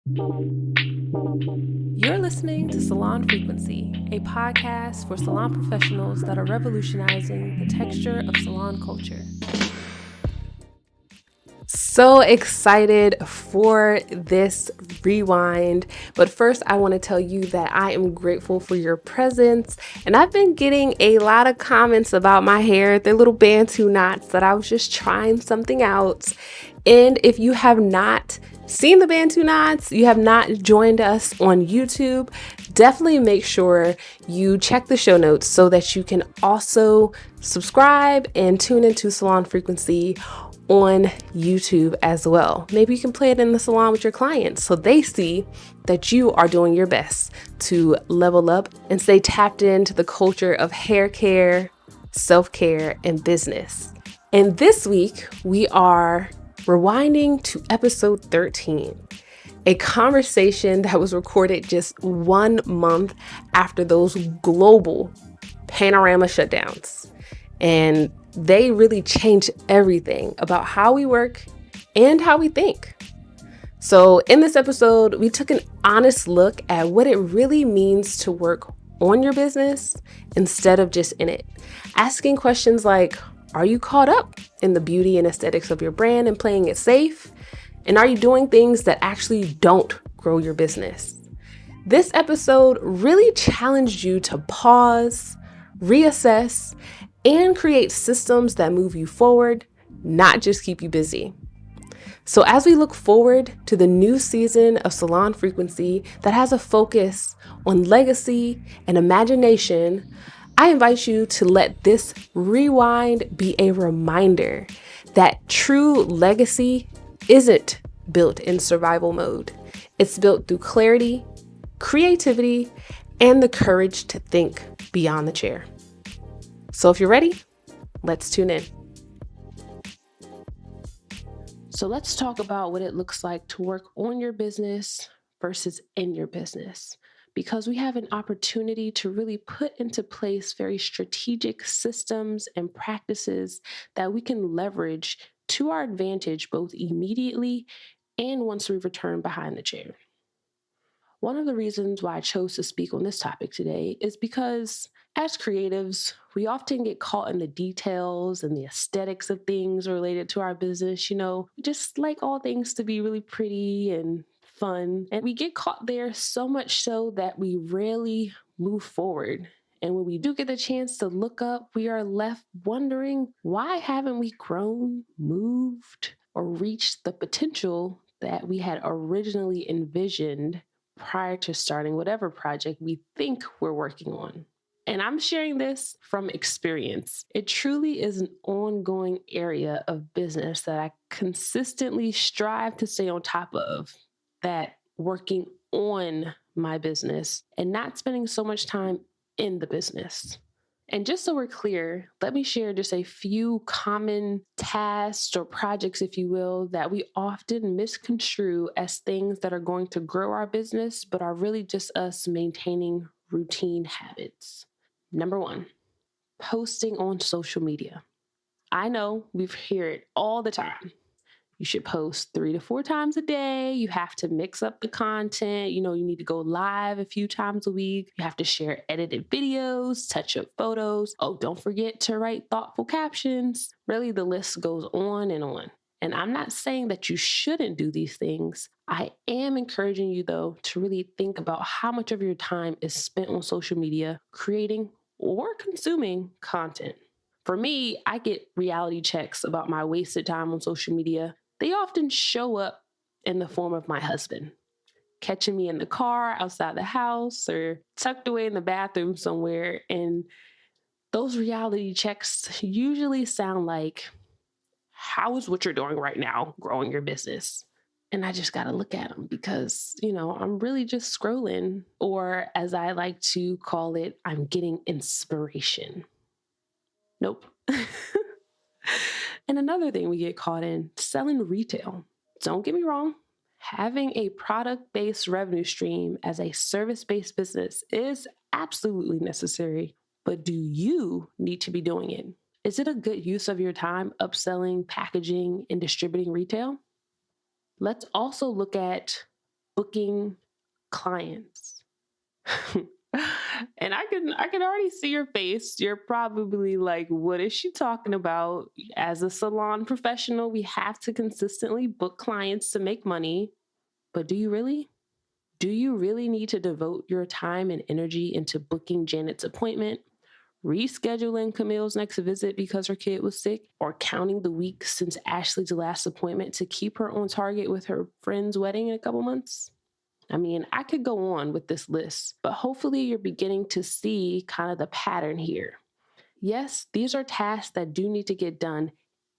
You're listening to Salon Frequency, a podcast for salon professionals that are revolutionizing the texture of salon culture. So excited for this rewind. But first, I want to tell you that I am grateful for your presence. And I've been getting a lot of comments about my hair, the little Bantu knots, that I was just trying something out. And if you have not seen the Bantu knots, you have not joined us on YouTube, definitely make sure you check the show notes so that you can also subscribe and tune into Salon Frequency on YouTube as well. Maybe you can play it in the salon with your clients so they see that you are doing your best to level up and stay tapped into the culture of hair care, self-care, and business. And this week, we are rewinding to episode 13, a conversation that was recorded just 1 month after those global panorama shutdowns. And they really changed everything about how we work and how we think. So in this episode, we took an honest look at what it really means to work on your business instead of just in it. Asking questions like, are you caught up in the beauty and aesthetics of your brand and playing it safe? And are you doing things that actually don't grow your business? This episode really challenged you to pause, reassess, and create systems that move you forward, not just keep you busy. So as we look forward to the new season of Salon Frequency that has a focus on legacy and imagination, I invite you to let this rewind be a reminder that true legacy isn't built in survival mode. It's built through clarity, creativity, and the courage to think beyond the chair. So if you're ready, let's tune in. So let's talk about what it looks like to work on your business versus in your business, because we have an opportunity to really put into place very strategic systems and practices that we can leverage to our advantage both immediately and once we return behind the chair. One of the reasons why I chose to speak on this topic today is because as creatives, we often get caught in the details and the aesthetics of things related to our business. We just like all things to be really pretty and fun. And we get caught there so much so that we rarely move forward. And when we do get the chance to look up, we are left wondering, why haven't we grown, moved, or reached the potential that we had originally envisioned prior to starting whatever project we think we're working on? And I'm sharing this from experience. It truly is an ongoing area of business that I consistently strive to stay on top of, that working on my business and not spending so much time in the business. And just so we're clear, let me share just a few common tasks or projects, if you will, that we often misconstrue as things that are going to grow our business, but are really just us maintaining routine habits. Number 1, posting on social media. I know we hear it all the time. You should post 3 to 4 times a day. You have to mix up the content. You need to go live a few times a week. You have to share edited videos, touch up photos. Oh, don't forget to write thoughtful captions. Really, the list goes on and on. And I'm not saying that you shouldn't do these things. I am encouraging you, though, to really think about how much of your time is spent on social media creating or consuming content. For me, I get reality checks about my wasted time on social media. They often show up in the form of my husband, catching me in the car, outside the house, or tucked away in the bathroom somewhere. And those reality checks usually sound like, how is what you're doing right now growing your business? And I just got to look at them because, I'm really just scrolling, or as I like to call it, I'm getting inspiration. Nope. And another thing we get caught in, selling retail. Don't get me wrong. Having a product-based revenue stream as a service-based business is absolutely necessary, but do you need to be doing it? Is it a good use of your time upselling, packaging, and distributing retail? Let's also look at booking clients. And I can already see your face. You're probably like, what is she talking about? As a salon professional, we have to consistently book clients to make money. But do you really? Do you really need to devote your time and energy into booking Janet's appointment, rescheduling Camille's next visit because her kid was sick, or counting the weeks since Ashley's last appointment to keep her on target with her friend's wedding in a couple months? I mean, I could go on with this list, but hopefully you're beginning to see kind of the pattern here. Yes, these are tasks that do need to get done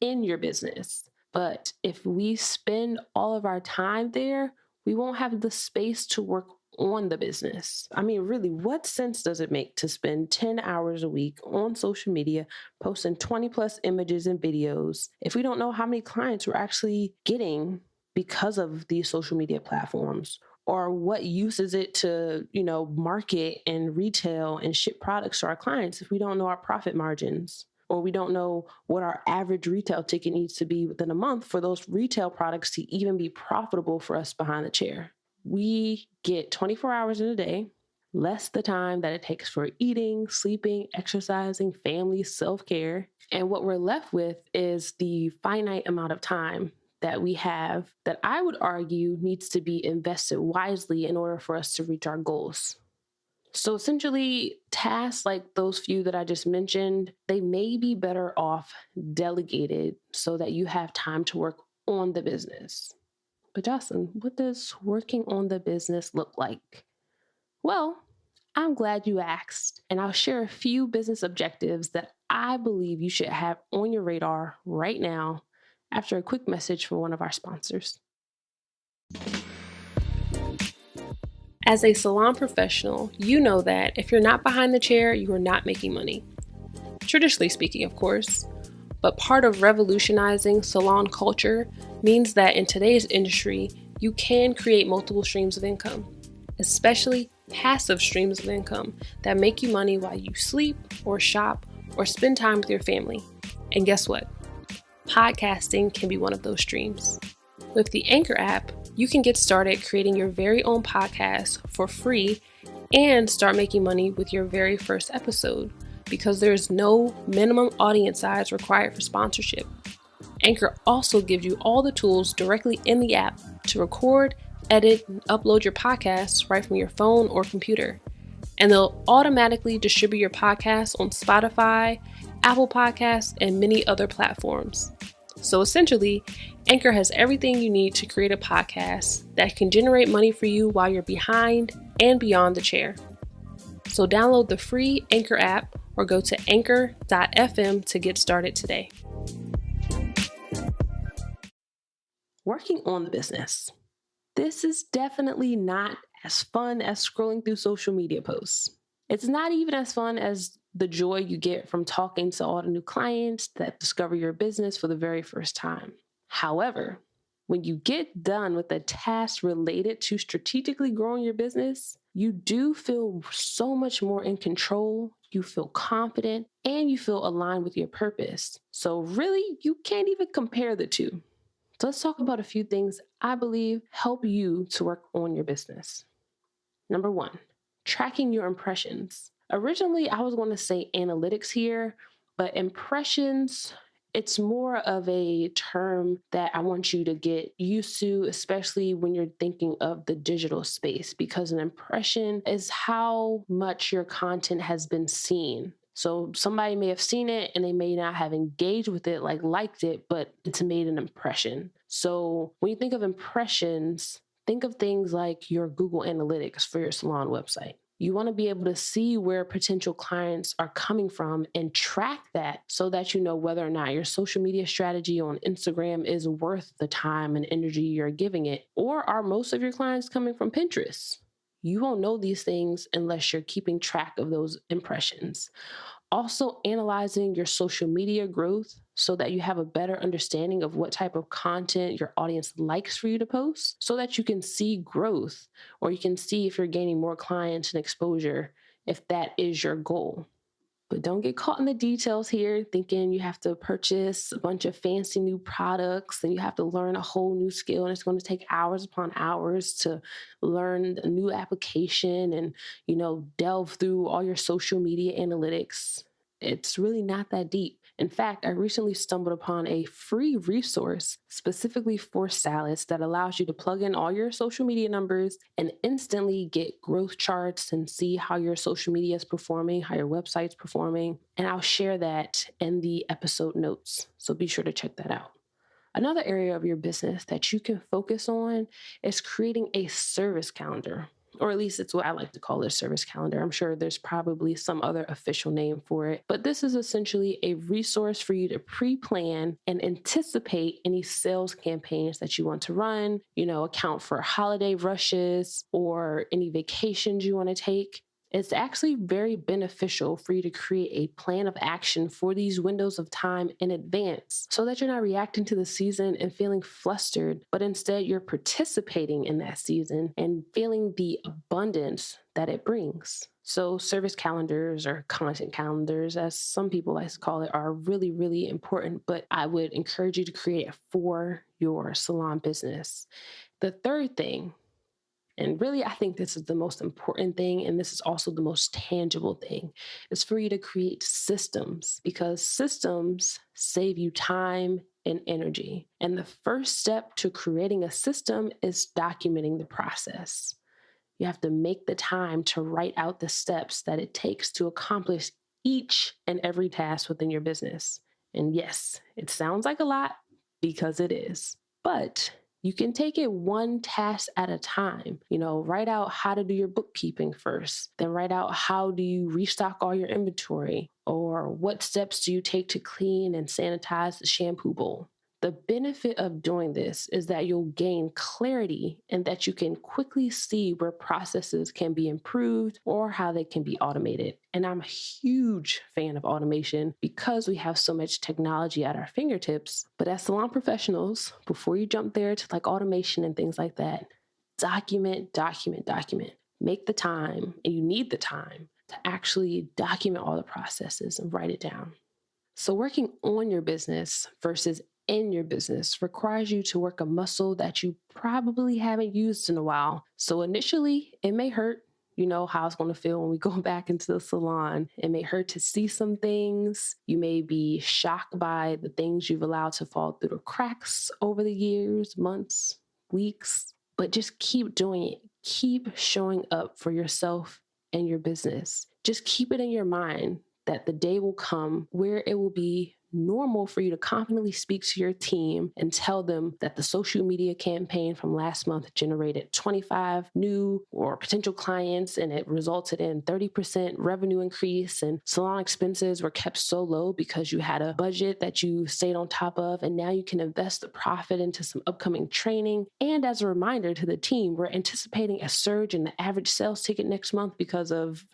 in your business, but if we spend all of our time there, we won't have the space to work on the business. I mean, really, what sense does it make to spend 10 hours a week on social media, posting 20 plus images and videos, if we don't know how many clients we're actually getting because of these social media platforms? Or what use is it to, market and retail and ship products to our clients if we don't know our profit margins? Or we don't know what our average retail ticket needs to be within a month for those retail products to even be profitable for us behind the chair. We get 24 hours in a day, less the time that it takes for eating, sleeping, exercising, family, self-care. And what we're left with is the finite amount of time that we have that I would argue needs to be invested wisely in order for us to reach our goals. So essentially, tasks like those few that I just mentioned, they may be better off delegated so that you have time to work on the business. But Jocelyn, what does working on the business look like? Well, I'm glad you asked, and I'll share a few business objectives that I believe you should have on your radar right now after a quick message from one of our sponsors. As a salon professional, you know that if you're not behind the chair, you are not making money. Traditionally speaking, of course, but part of revolutionizing salon culture means that in today's industry, you can create multiple streams of income, especially passive streams of income that make you money while you sleep or shop or spend time with your family. And guess what? Podcasting can be one of those streams. With the Anchor app, you can get started creating your very own podcast for free and start making money with your very first episode because there is no minimum audience size required for sponsorship. Anchor also gives you all the tools directly in the app to record, edit, and upload your podcasts right from your phone or computer. And they'll automatically distribute your podcast on Spotify, Apple Podcasts, and many other platforms. So essentially, Anchor has everything you need to create a podcast that can generate money for you while you're behind and beyond the chair. So download the free Anchor app or go to anchor.fm to get started today. Working on the business. This is definitely not as fun as scrolling through social media posts. It's not even as fun as the joy you get from talking to all the new clients that discover your business for the very first time. However, when you get done with the task related to strategically growing your business, you do feel so much more in control, you feel confident, and you feel aligned with your purpose. So really, you can't even compare the two. So let's talk about a few things I believe help you to work on your business. Number one, tracking your impressions. Originally, I was going to say analytics here, but impressions, it's more of a term that I want you to get used to, especially when you're thinking of the digital space, because an impression is how much your content has been seen. So somebody may have seen it and they may not have engaged with it, like liked it, but it's made an impression. So when you think of impressions, think of things like your Google Analytics for your salon website. You want to be able to see where potential clients are coming from and track that so that you know whether or not your social media strategy on Instagram is worth the time and energy you're giving it. Or are most of your clients coming from Pinterest? You won't know these things unless you're keeping track of those impressions. Also, analyzing your social media growth so that you have a better understanding of what type of content your audience likes for you to post so that you can see growth, or you can see if you're gaining more clients and exposure if that is your goal. But don't get caught in the details here, thinking you have to purchase a bunch of fancy new products and you have to learn a whole new skill. And it's going to take hours upon hours to learn a new application and, delve through all your social media analytics. It's really not that deep. In fact, I recently stumbled upon a free resource specifically for stylists that allows you to plug in all your social media numbers and instantly get growth charts and see how your social media is performing, how your website's performing. And I'll share that in the episode notes. So be sure to check that out. Another area of your business that you can focus on is creating a service calendar. Or at least it's what I like to call a service calendar. I'm sure there's probably some other official name for it, but this is essentially a resource for you to pre-plan and anticipate any sales campaigns that you want to run, account for holiday rushes or any vacations you want to take. It's actually very beneficial for you to create a plan of action for these windows of time in advance so that you're not reacting to the season and feeling flustered, but instead you're participating in that season and feeling the abundance that it brings. So service calendars or content calendars, as some people like to call it, are really, really important, but I would encourage you to create it for your salon business. The third thing, and really, I think this is the most important thing, and this is also the most tangible thing, is for you to create systems, because systems save you time and energy. And the first step to creating a system is documenting the process. You have to make the time to write out the steps that it takes to accomplish each and every task within your business. And yes, it sounds like a lot because it is, but you can take it one task at a time. Write out how to do your bookkeeping first, then write out how do you restock all your inventory, or what steps do you take to clean and sanitize the shampoo bowl. The benefit of doing this is that you'll gain clarity and that you can quickly see where processes can be improved or how they can be automated. And I'm a huge fan of automation because we have so much technology at our fingertips. But as salon professionals, before you jump there to like automation and things like that, document. Make the time, and you need the time to actually document all the processes and write it down. So working on your business versus in your business requires you to work a muscle that you probably haven't used in a while. So initially, it may hurt. You know how it's going to feel when we go back into the salon. It may hurt to see some things. You may be shocked by the things you've allowed to fall through the cracks over the years, months, weeks, but just keep doing it. Keep showing up for yourself and your business. Just keep it in your mind that the day will come where it will be normal for you to confidently speak to your team and tell them that the social media campaign from last month generated 25 new or potential clients, and it resulted in 30% revenue increase, and salon expenses were kept so low because you had a budget that you stayed on top of, and now you can invest the profit into some upcoming training. And as a reminder to the team, we're anticipating a surge in the average sales ticket next month because of,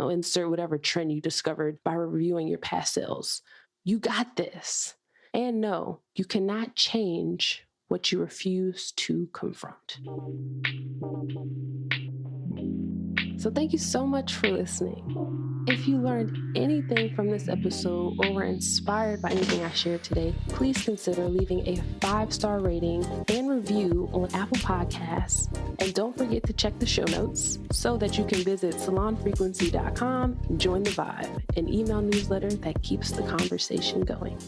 insert whatever trend you discovered by reviewing your past sales. You got this. And no, you cannot change what you refuse to confront. So thank you so much for listening. If you learned anything from this episode or were inspired by anything I shared today, please consider leaving a 5-star rating and review on Apple Podcasts. And don't forget to check the show notes so that you can visit salonfrequency.com and join the vibe, an email newsletter that keeps the conversation going.